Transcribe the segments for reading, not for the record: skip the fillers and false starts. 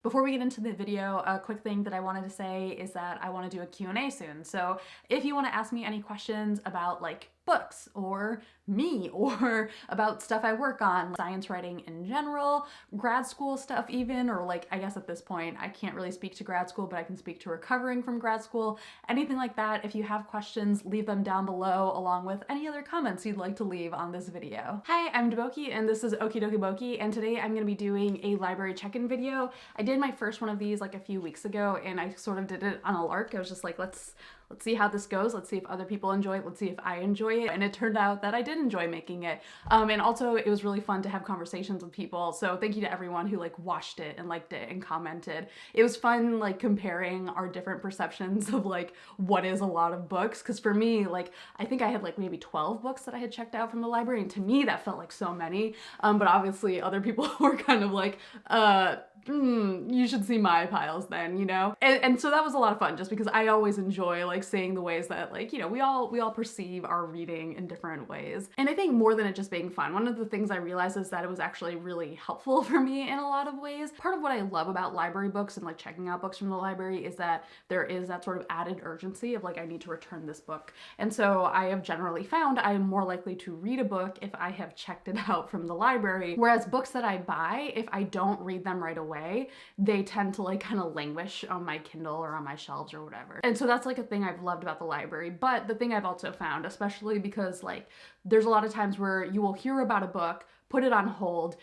Before we get into the video, a quick thing that I wanted to say is that I want to do a Q&A soon. So if you want to ask me any questions about like books or me or about stuff I work on, science writing in general, grad school stuff even, or like I guess at this point I can't really speak to grad school, but I can speak to recovering from grad school, anything like that. If you have questions, leave them down below along with any other comments you'd like to leave on this video. Hi, I'm Deboki and this is Okie Dokie Boki, and today I'm going to be doing a library check-in video. I did my first one of these like a few weeks ago and I sort of did it on a lark. I was just like, let's see how this goes. Let's see if other people enjoy it. Let's see if I enjoy it. And it turned out that I did enjoy making it. And also it was really fun to have conversations with people. So thank you to everyone who like watched it and liked it and commented. It was fun like comparing our different perceptions of like what is a lot of books. Cause for me, like I think I had like maybe 12 books that I had checked out from the library. And to me that felt like so many. But obviously other people were kind of like, you should see my piles then, you know? And so that was a lot of fun just because I always enjoy like seeing the ways that like, you know, we all perceive our reading in different ways. And I think more than it just being fun, one of the things I realized is that it was actually really helpful for me in a lot of ways. Part of what I love about library books and like checking out books from the library is that there is that sort of added urgency of like, I need to return this book. And so I have generally found I am more likely to read a book if I have checked it out from the library. Whereas books that I buy, if I don't read them right away, they tend to like kind of languish on my Kindle or on my shelves or whatever. And so that's like a thing I've loved about the library. But the thing I've also found, especially because like there's a lot of times where you will hear about a book, put it on hold,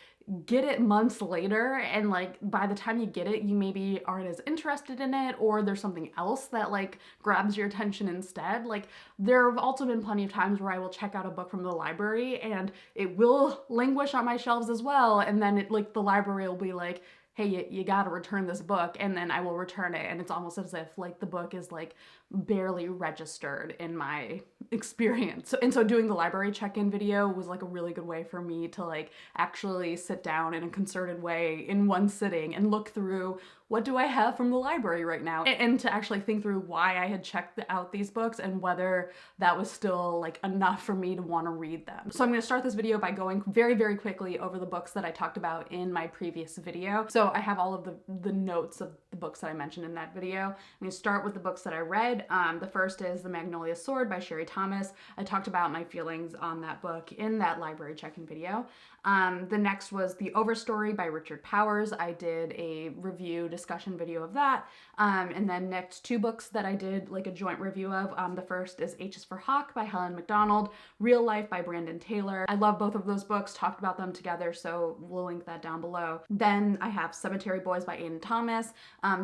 get it months later, and like by the time you get it you maybe aren't as interested in it, or there's something else that like grabs your attention instead. Like there have also been plenty of times where I will check out a book from the library and it will languish on my shelves as well, and then it like the library will be like, hey, you gotta return this book, and then I will return it, and it's almost as if like the book is like barely registered in my experience. And so doing the library check-in video was like a really good way for me to like actually sit down in a concerted way in one sitting and look through what do I have from the library right now, and to actually think through why I had checked out these books and whether that was still like enough for me to want to read them. So I'm going to start this video by going very, very quickly over the books that I talked about in my previous video. So I have all of the notes of the books that I mentioned in that video. I'm going to start with the books that I read. The first is The Magnolia Sword by Sherry Thomas. I talked about my feelings on that book in that library check-in video. The next was The Overstory by Richard Powers. I did a review discussion video of that. And then next two books that I did like a joint review of. The first is H is for Hawk by Helen McDonald, Real Life by Brandon Taylor. I love both of those books, talked about them together, so we'll link that down below. Then I have Cemetery Boys by Aiden Thomas.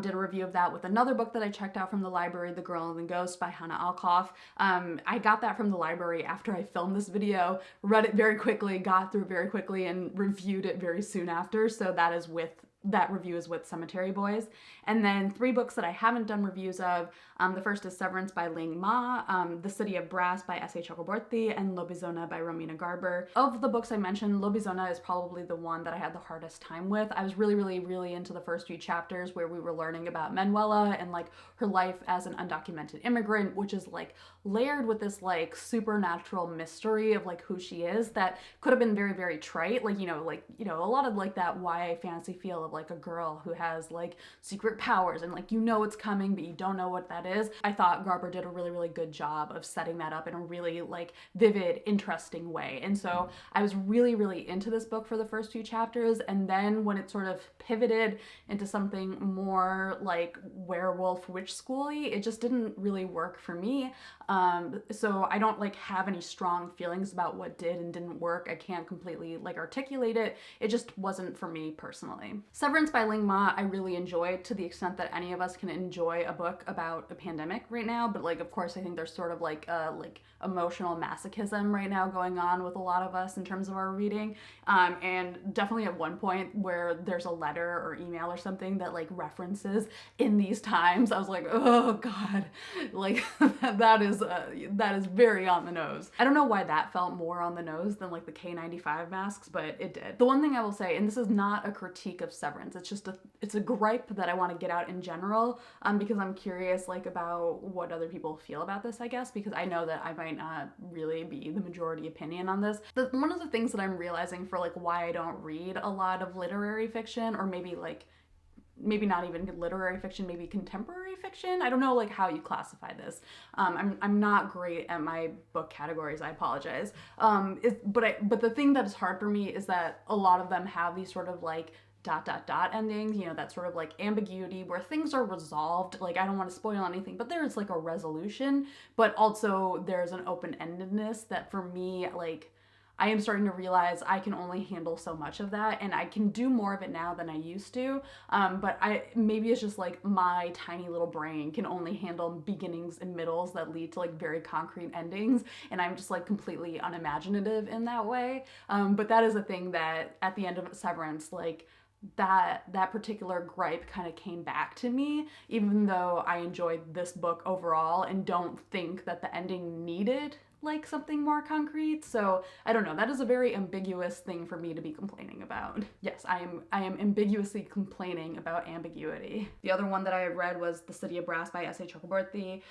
Did a review of that with another book that I checked out from the library, The Girl and the Ghost by Hannah Alkoff. I got that from the library after I filmed this video, read it very quickly, got through it very quickly, and reviewed it very soon after, so that review is with Cemetery Boys. And then three books that I haven't done reviews of. The first is Severance by Ling Ma, The City of Brass by S.A. Chakraborty, and Lobizona by Romina Garber. Of the books I mentioned, Lobizona is probably the one that I had the hardest time with. I was really, really, really into the first few chapters where we were learning about Manuela and like her life as an undocumented immigrant, which is like layered with this like supernatural mystery of like who she is that could have been very, very trite. Like, a lot of like that YA fantasy feel of like a girl who has like secret powers and like you know it's coming but you don't know what that is. I thought Garber did a really, really good job of setting that up in a really like vivid, interesting way. And so I was really, really into this book for the first few chapters, and then when it sort of pivoted into something more like werewolf witch schooly, it just didn't really work for me. So I don't like have any strong feelings about what did and didn't work. I can't completely like articulate it. It just wasn't for me personally. Severance by Ling Ma I really enjoyed, to the extent that any of us can enjoy a book about a pandemic right now, but like of course I think there's sort of like emotional masochism right now going on with a lot of us in terms of our reading, and definitely at one point where there's a letter or email or something that like references in these times, I was like, oh god, like that is very on the nose. I don't know why that felt more on the nose than like the K95 masks, but it did. The one thing I will say, and this is not a critique of Severance, it's a gripe that I want to get out in general, because I'm curious like about what other people feel about this, I guess, because I know that I might not really be the majority opinion on this. One of the things that I'm realizing for like why I don't read a lot of literary fiction, or maybe like maybe not even literary fiction, maybe contemporary fiction. I don't know like how you classify this. I'm not great at my book categories. I apologize. But the thing that is hard for me is that a lot of them have these sort of like dot dot dot endings, you know, that sort of like ambiguity where things are resolved. Like, I don't want to spoil anything, but there's like a resolution, but also there's an open-endedness that for me, like, I am starting to realize I can only handle so much of that, and I can do more of it now than I used to. But maybe it's just like my tiny little brain can only handle beginnings and middles that lead to like very concrete endings, and I'm just like completely unimaginative in that way. But that is a thing that at the end of Severance, like, that particular gripe kind of came back to me, even though I enjoyed this book overall and don't think that the ending needed like something more concrete. So I don't know, that is a very ambiguous thing for me to be complaining about. Yes, I am ambiguously complaining about ambiguity. The other one that I read was The City of Brass by S.A. Chakraborty,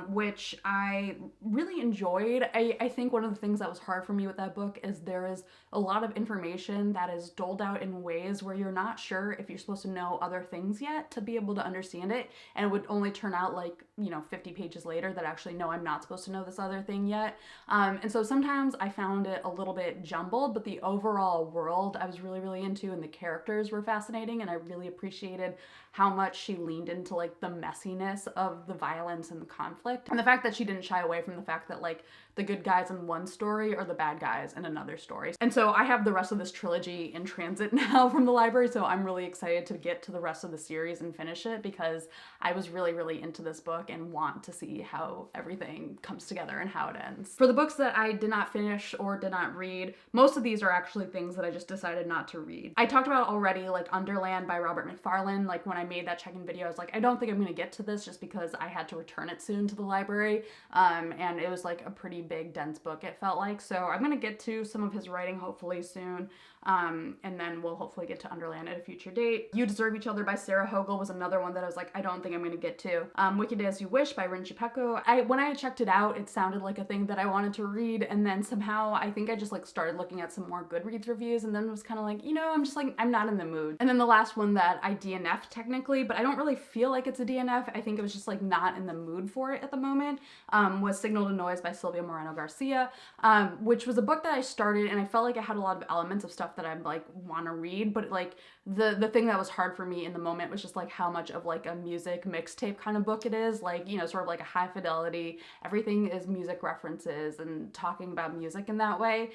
which I really enjoyed. I think one of the things that was hard for me with that book is there is a lot of information that is doled out in ways where you're not sure if you're supposed to know other things yet to be able to understand it, and it would only turn out like, you know, 50 pages later that actually, no, I'm not supposed to know this other thing yet. And so sometimes I found it a little bit jumbled, but the overall world I was really, really into, and the characters were fascinating, and I really appreciated how much she leaned into like the messiness of the violence and the conflict, and the fact that she didn't shy away from the fact that like the good guys in one story are the bad guys in another story. And so I have the rest of this trilogy in transit now from the library, so I'm really excited to get to the rest of the series and finish it, because I was really, really into this book and want to see how everything comes together and how it ends. For the books that I did not finish or did not read, most of these are actually things that I just decided not to read. I talked about already, like Underland by Robert Macfarlane. Like, when I made that check-in video, I was like, I don't think I'm gonna get to this just because I had to return it soon to the library, and it was like a pretty big, dense book, it felt like. So I'm gonna get to some of his writing hopefully soon, and then we'll hopefully get to Underland at a future date. You Deserve Each Other by Sarah Hogel was another one that I was like, I don't think I'm gonna get to. Wicked As You Wish by Rin Chipeko. When I checked it out, it sounded like a thing that I wanted to read, and then somehow I think I just like started looking at some more Goodreads reviews, and then was kind of like, you know, I'm just like, I'm not in the mood. And then the last one that I DNF'd technically, but I don't really feel like it's a DNF. I think it was just like not in the mood for it at the moment, was Signal to Noise by Silvia Moreno Garcia, which was a book that I started, and I felt like it had a lot of elements of stuff that I like want to read, but like the thing that was hard for me in the moment was just like how much of like a music mixtape kind of book it is, like, you know, sort of like a high fidelity, everything is music references and talking about music in that way,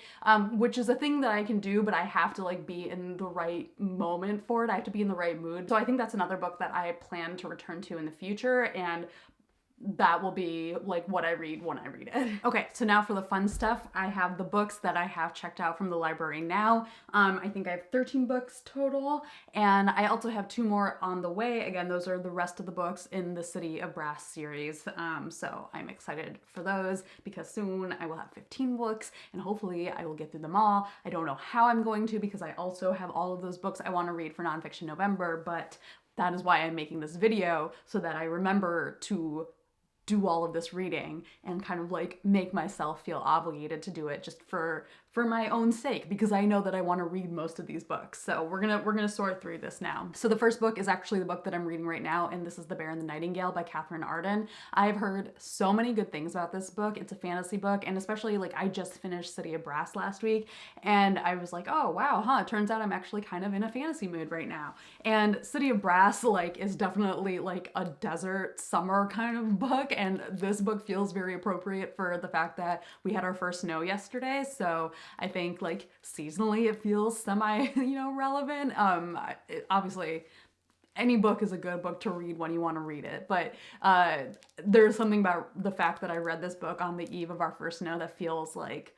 which is a thing that I can do, but I have to like be in the right moment for it. I have to be in the right mood. So I think that's another book that I plan to return to in the future, and that will be like what I read when I read it. Okay, so now for the fun stuff. I have the books that I have checked out from the library now. I think I have 13 books total, and I also have 2 more on the way. Again, those are the rest of the books in the City of Brass series. So I'm excited for those, because soon I will have 15 books, and hopefully I will get through them all. I don't know how I'm going to, because I also have all of those books I want to read for Nonfiction November, but that is why I'm making this video, so that I remember to do all of this reading and kind of like make myself feel obligated to do it just for my own sake, because I know that I want to read most of these books. So we're gonna sort through this now. So the first book is actually the book that I'm reading right now, and this is The Bear and the Nightingale by Catherine Arden. I've heard so many good things about this book. It's a fantasy book, and especially like I just finished City of Brass last week, and I was like, oh wow, huh, turns out I'm actually kind of in a fantasy mood right now. And City of Brass like is definitely like a desert summer kind of book, and this book feels very appropriate for the fact that we had our first snow yesterday. So I think like seasonally it feels semi, you know, relevant. Obviously any book is a good book to read when you want to read it, but there's something about the fact that I read this book on the eve of our first snow that feels like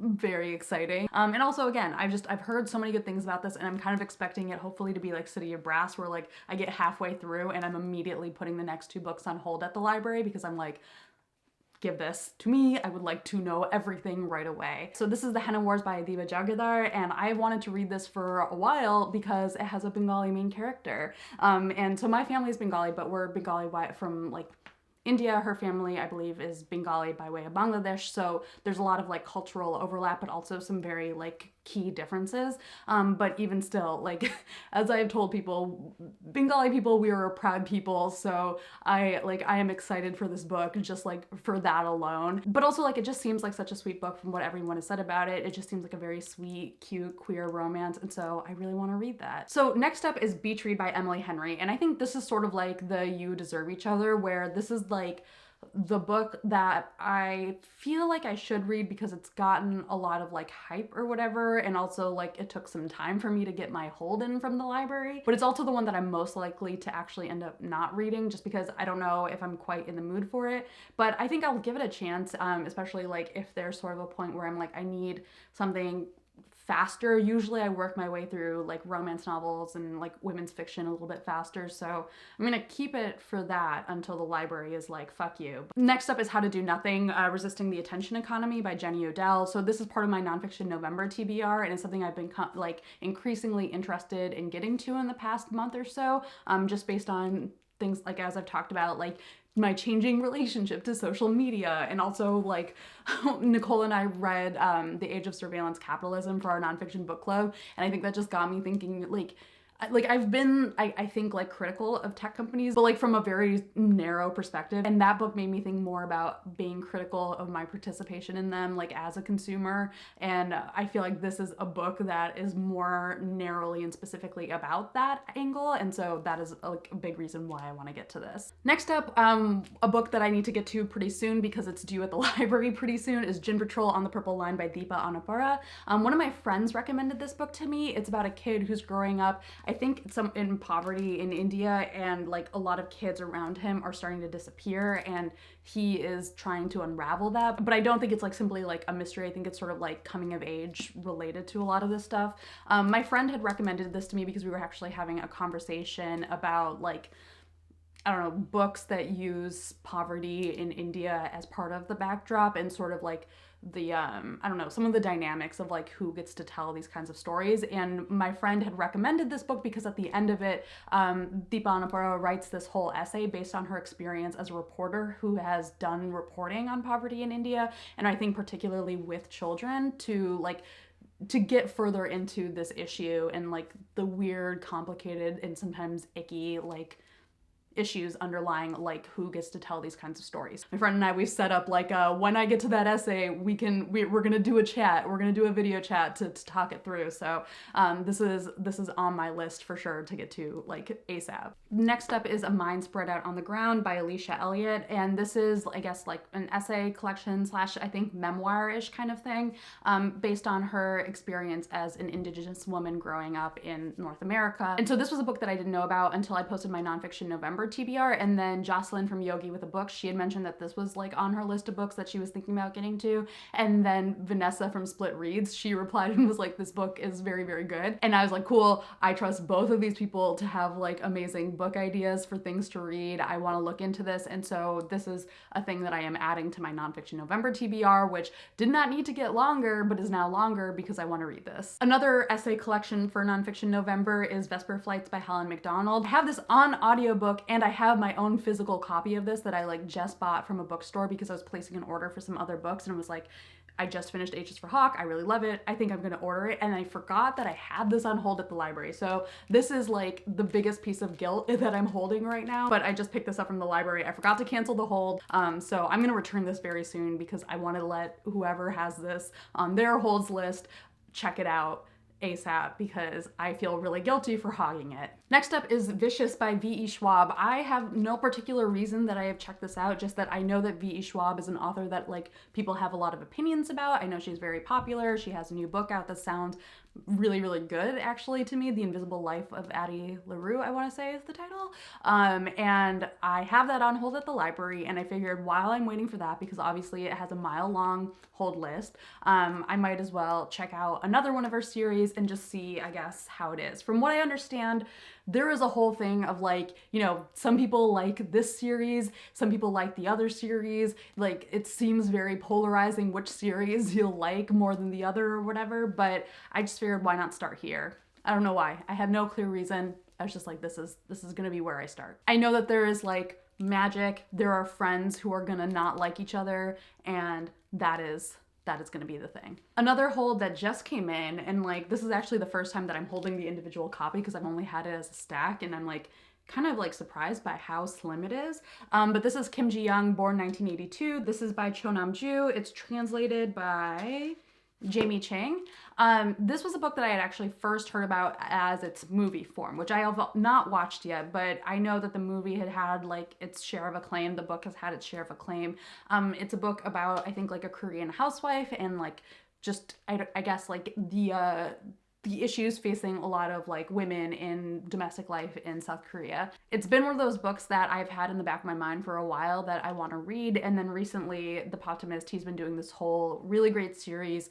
very exciting. And also, again, I've heard so many good things about this, and I'm kind of expecting it hopefully to be like City of Brass, where like I get halfway through and I'm immediately putting the next 2 books on hold at the library, because I'm like, give this to me. I would like to know everything right away. So this is The Henna Wars by Adiba Jagadar, and I wanted to read this for a while because it has a Bengali main character. And so my family is Bengali, but we're Bengali from like India. Her family, I believe, is Bengali by way of Bangladesh, so there's a lot of like cultural overlap, but also some very like key differences. But even still, like, as I have told people, Bengali people, we are a proud people. So I am excited for this book, just like for that alone. But also, like, it just seems like such a sweet book from what everyone has said about it. It just seems like a very sweet, cute, queer romance. And so I really want to read that. So next up is Beach Read by Emily Henry. And I think this is sort of like the You Deserve Each Other, where this is like the book that I feel like I should read because it's gotten a lot of like hype or whatever, and also like it took some time for me to get my hold in from the library. But it's also the one that I'm most likely to actually end up not reading, just because I don't know if I'm quite in the mood for it. But I think I'll give it a chance, especially like if there's sort of a point where I'm like, I need something faster. Usually I work my way through like romance novels and like women's fiction a little bit faster, so I'm gonna keep it for that until the library is like, fuck you. Next up is How to Do Nothing, Resisting the Attention Economy by Jenny Odell. So this is part of my nonfiction November TBR, and it's something I've been like increasingly interested in getting to in the past month or so, just based on things like, as I've talked about, like my changing relationship to social media, and also like Nicole and I read The Age of Surveillance Capitalism for our nonfiction book club, and I think that just got me thinking like I've been, I think, like critical of tech companies, but like from a very narrow perspective. And that book made me think more about being critical of my participation in them, like as a consumer. And I feel like this is a book that is more narrowly and specifically about that angle. And so that is like a big reason why I want to get to this. Next up, a book that I need to get to pretty soon because it's due at the library pretty soon is Gin Patrol on the Purple Line by Deepa Annapura. One of my friends recommended this book to me. It's about a kid who's growing up, I think, in poverty in India, and like a lot of kids around him are starting to disappear, and he is trying to unravel that. But I don't think it's like simply like a mystery. I think it's sort of like coming of age related to a lot of this stuff. My friend had recommended this to me because we were actually having a conversation about like, I don't know, books that use poverty in India as part of the backdrop, and sort of like the I don't know, some of the dynamics of like who gets to tell these kinds of stories. And my friend had recommended this book because at the end of it, Deepa Annapura writes this whole essay based on her experience as a reporter who has done reporting on poverty in India, and I think particularly with children, to get further into this issue and like the weird, complicated, and sometimes icky like issues underlying like who gets to tell these kinds of stories. My friend and I, we've set up like when I get to that essay, we're gonna do a chat, we're gonna do a video chat to talk it through. So this is on my list for sure to get to like ASAP. Next up is A Mind Spread Out on the Ground by Alicia Elliott, and this is, I guess, like an essay collection slash, I think, memoir-ish kind of thing, based on her experience as an Indigenous woman growing up in North America. And so this was a book that I didn't know about until I posted my nonfiction November TBR, and then Jocelyn from Yogi with a Book, she had mentioned that this was like on her list of books that she was thinking about getting to. And then Vanessa from Split Reads, she replied and was like, this book is very, very good. And I was like, cool, I trust both of these people to have like amazing book ideas for things to read. I want to look into this. And so this is a thing that I am adding to my nonfiction November TBR, which did not need to get longer, but is now longer because I want to read this. Another essay collection for nonfiction November is Vesper Flights by Helen McDonald. I have this on audiobook, and I have my own physical copy of this that I like just bought from a bookstore because I was placing an order for some other books, and it was like, I just finished H is for Hawk. I really love it. I think I'm gonna order it. And I forgot that I had this on hold at the library. So this is like the biggest piece of guilt that I'm holding right now. But I just picked this up from the library. I forgot to cancel the hold. So I'm gonna return this very soon because I want to let whoever has this on their holds list check it out ASAP because I feel really guilty for hogging it. Next up is Vicious by V.E. Schwab. I have no particular reason that I have checked this out, just that I know that V.E. Schwab is an author that like people have a lot of opinions about. I know she's very popular. She has a new book out that sounds really, really good actually to me. The Invisible Life of Addie LaRue, I want to say is the title. And I have that on hold at the library, and I figured while I'm waiting for that, because obviously it has a mile-long hold list, I might as well check out another one of her series and just see, I guess, how it is. From what I understand, there is a whole thing of like, you know, some people like this series, some people like the other series. Like, it seems very polarizing which series you'll like more than the other or whatever, but I just figured why not start here? I don't know why. I have no clear reason. I was just like, this is gonna be where I start. I know that there is like magic. There are friends who are gonna not like each other, and that is that is going to be the thing. Another hold that just came in, and like this is actually the first time that I'm holding the individual copy because I've only had it as a stack, and I'm like kind of like surprised by how slim it is. But this is Kim Ji-young, born 1982. This is by Cho Nam-ju. It's translated by Jamie Chang. This was a book that I had actually first heard about as its movie form, which I have not watched yet, but I know that the movie had like its share of acclaim. The book has had its share of acclaim. It's a book about, I think, like a Korean housewife and like just, I guess like the issues facing a lot of like women in domestic life in South Korea. It's been one of those books that I've had in the back of my mind for a while that I want to read, and then recently The Poptimist, he's been doing this whole really great series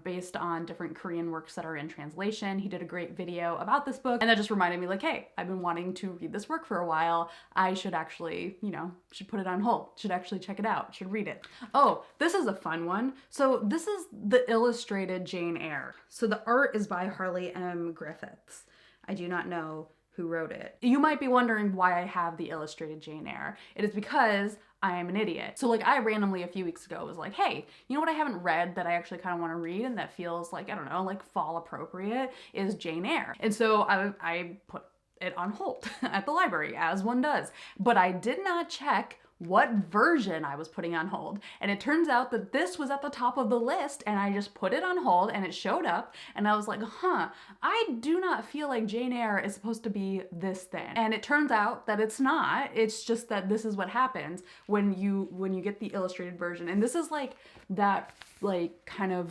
based on different Korean works that are in translation. He did a great video about this book, and that just reminded me like, hey, I've been wanting to read this work for a while. I should actually, you know, should put it on hold, should actually check it out, should read it. Oh, this is a fun one. So this is the illustrated Jane Eyre. So the art is by Harley M. Griffiths. I do not know who wrote it. You might be wondering why I have the illustrated Jane Eyre. It is because I am an idiot. So like I randomly a few weeks ago was like, hey, you know what I haven't read that I actually kind of want to read and that feels like, I don't know, like fall appropriate is Jane Eyre. And so I put it on hold at the library, as one does. But I did not check what version I was putting on hold. And it turns out that this was at the top of the list, and I just put it on hold and it showed up, and I was like, I do not feel like Jane Eyre is supposed to be this thin. And it turns out that it's not. It's just that this is what happens when you get the illustrated version. And this is like that like kind of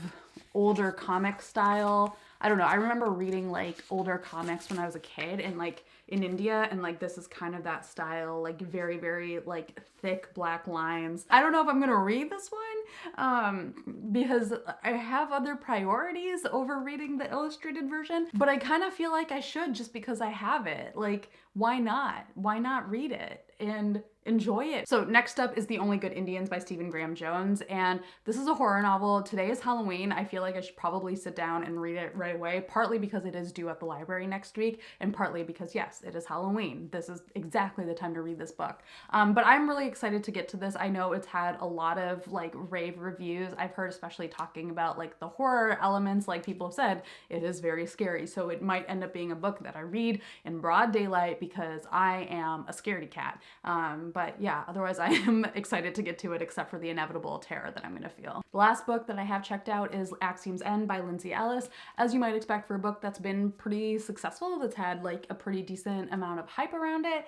older comic style. I don't know. I remember reading like older comics when I was a kid and like in India, and like this is kind of that style, like very, very like thick black lines. I don't know if I'm gonna read this one because I have other priorities over reading the illustrated version, but I kind of feel like I should just because I have it. Like, why not? Why not read it and enjoy it? So next up is The Only Good Indians by Stephen Graham Jones, and this is a horror novel. Today is Halloween. I feel like I should probably sit down and read it right away, partly because it is due at the library next week, and partly because yes, it is Halloween. This is exactly the time to read this book. But I'm really excited to get to this. I know it's had a lot of like rave reviews. I've heard especially talking about like the horror elements, like people have said, it is very scary. So it might end up being a book that I read in broad daylight because I am a scaredy cat. But yeah, otherwise I am excited to get to it, except for the inevitable terror that I'm gonna feel. The last book that I have checked out is Axiom's End by Lindsay Ellis. As you might expect for a book that's been pretty successful, that's had like a pretty decent amount of hype around it,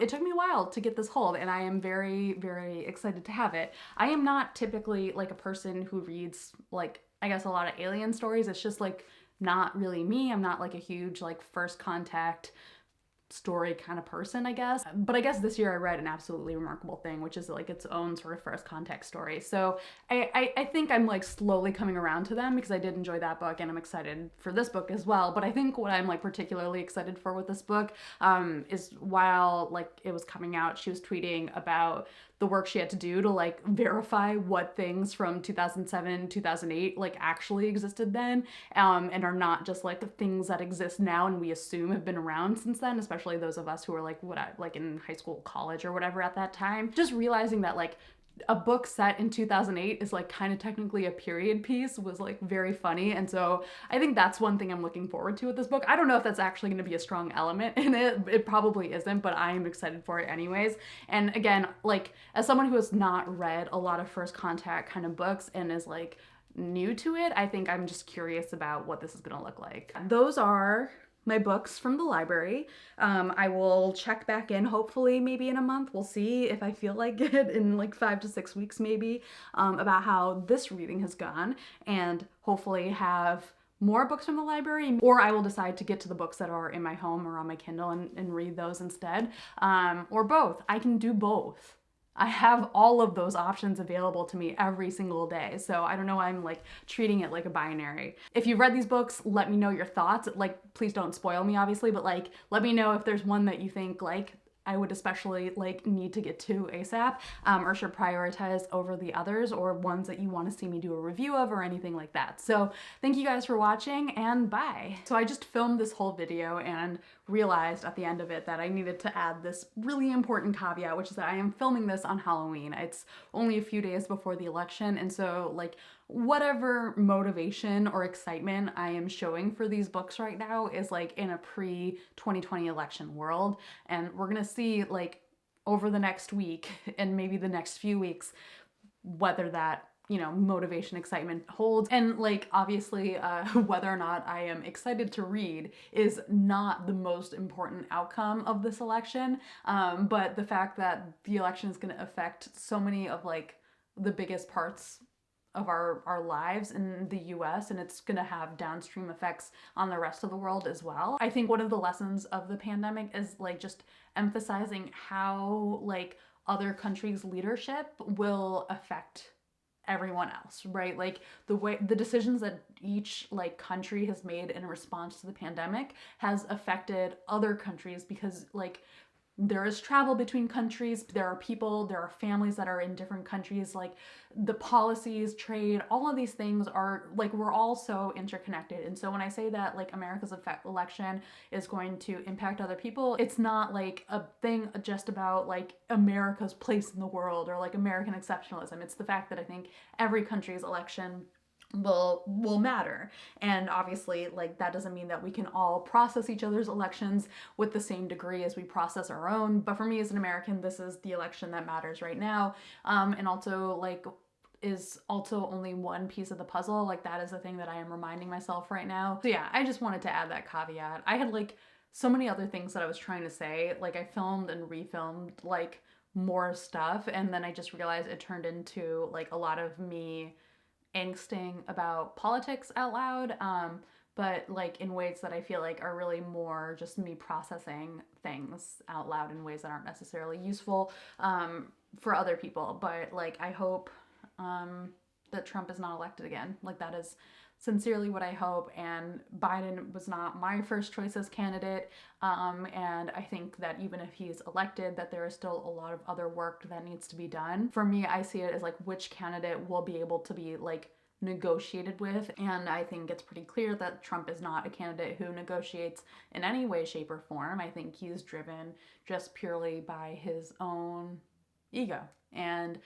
it took me a while to get this hold, and I am very, very excited to have it. I am not typically like a person who reads like, I guess, a lot of alien stories. It's just like not really me. I'm not like a huge like first contact story kind of person, I guess. But I guess this year I read An Absolutely Remarkable Thing, which is like its own sort of first contact story. So I think I'm like slowly coming around to them because I did enjoy that book, and I'm excited for this book as well. But I think what I'm like particularly excited for with this book is while like it was coming out, she was tweeting about the work she had to do to like verify what things from 2007, 2008 like actually existed then, and are not just like the things that exist now and we assume have been around since then, especially those of us who were like like in high school, college or whatever at that time. Just realizing that like a book set in 2008 is like kind of technically a period piece was like very funny. And so I think that's one thing I'm looking forward to with this book. I don't know if that's actually going to be a strong element in it. It probably isn't, but I am excited for it anyways. And again, like as someone who has not read a lot of first contact kind of books and is like new to it, I think I'm just curious about what this is going to look like. Those are my books from the library. I will check back in hopefully maybe in a month. We'll see if I feel like it in like 5 to 6 weeks maybe, about how this reading has gone, and hopefully have more books from the library, or I will decide to get to the books that are in my home or on my Kindle and read those instead, or both. I can do both. I have all of those options available to me every single day. So I don't know why I'm like treating it like a binary. If you've read these books, let me know your thoughts. Like, please don't spoil me obviously, but like, let me know if there's one that you think like I would especially like need to get to ASAP, or should prioritize over the others, or ones that you want to see me do a review of or anything like that. So thank you guys for watching, and bye. So I just filmed this whole video and realized at the end of it that I needed to add this really important caveat, which is that I am filming this on Halloween. It's only a few days before the election, and so like whatever motivation or excitement I am showing for these books right now is like in a pre-2020 election world. And we're gonna see like over the next week and maybe the next few weeks whether that, you know, motivation, excitement holds. And like, obviously, whether or not I am excited to read is not the most important outcome of this election. But the fact that the election is going to affect so many of like the biggest parts of our lives in the US, and it's going to have downstream effects on the rest of the world as well. I think one of the lessons of the pandemic is like just emphasizing how like other countries' leadership will affect everyone else, right? Like the decisions that each like country has made in response to the pandemic has affected other countries, because like there is travel between countries, there are people, there are families that are in different countries, like the policies, trade, all of these things are like, we're all so interconnected. And so when I say that like America's election is going to impact other people, it's not like a thing just about like America's place in the world or like American exceptionalism. It's the fact that I think every country's election will matter. And obviously like that doesn't mean that we can all process each other's elections with the same degree as we process our own, but for me as an American, this is the election that matters right now. And also like is also only one piece of the puzzle. Like that is the thing that I am reminding myself right now. So yeah, I just wanted to add that caveat. I had like so many other things that I was trying to say. Like I filmed and refilmed like more stuff, and then I just realized it turned into like a lot of me angsting about politics out loud, but like in ways that I feel like are really more just me processing things out loud in ways that aren't necessarily useful for other people. But like I hope that Trump is not elected again. Like that is sincerely what I hope. And Biden was not my first choice as candidate. And I think that even if he's elected, that there is still a lot of other work that needs to be done. For me, I see it as like which candidate will be able to be like negotiated with. And I think it's pretty clear that Trump is not a candidate who negotiates in any way, shape, or form. I think he's driven just purely by his own ego. And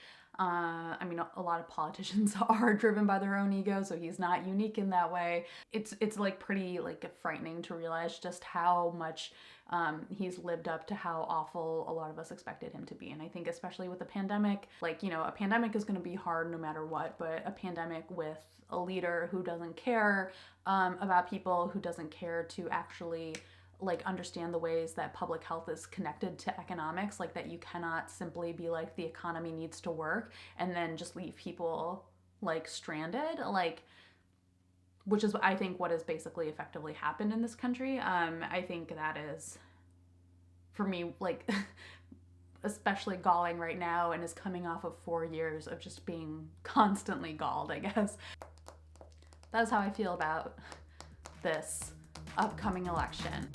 I mean, a lot of politicians are driven by their own ego, so he's not unique in that way. It's like pretty like frightening to realize just how much he's lived up to how awful a lot of us expected him to be. And I think especially with the pandemic, like, you know, a pandemic is going to be hard no matter what, but a pandemic with a leader who doesn't care about people, who doesn't care to actually like understand the ways that public health is connected to economics, like that you cannot simply be like the economy needs to work and then just leave people like stranded, like, which is I think what has basically effectively happened in this country. I think that is for me like especially galling right now, and is coming off of 4 years of just being constantly galled, I guess. That's how I feel about this upcoming election.